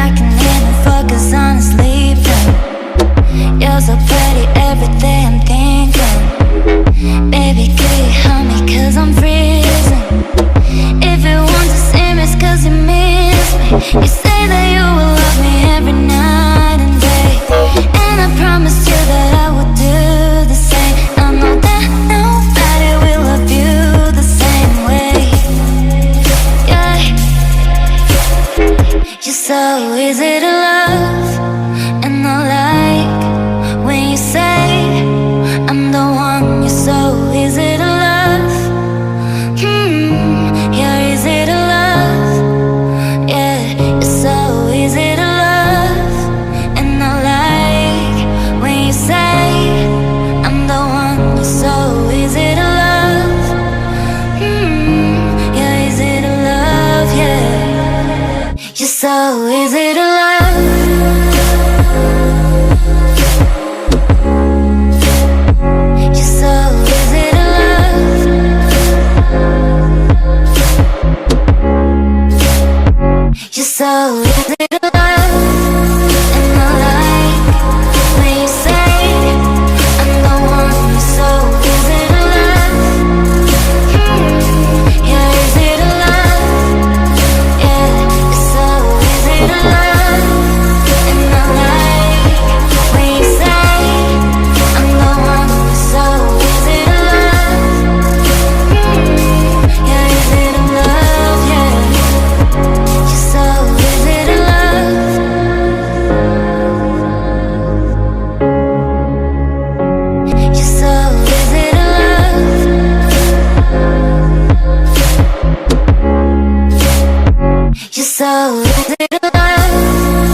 I can even focus on sleeping. You're so pretty, every day I'm thinking, baby, can you help me, cause I'm freezing. If you want to see me, it's cause you miss me. You say that you will love me every night and day, and I promised you that I would do the same. I know that nobody will love you the same way. Yeah. You're so easy to love, and I like when you say I'm the one. You're so easy to love. You're easy to love. Yeah, you're so easy to love, and I like when you say I'm the one. You're so easy to love. You're easy to love. Yeah, you're so easy to love. You're so easy to love, and I like when you say I'm the one. You're so easy to love. You're easy to love. Yeah, you're so easy to love, and I like when you say I'm the one. You're so easy to love. You're easy to love. Yeah. You're so easy to love. You're so easy to love. You're so easy to love.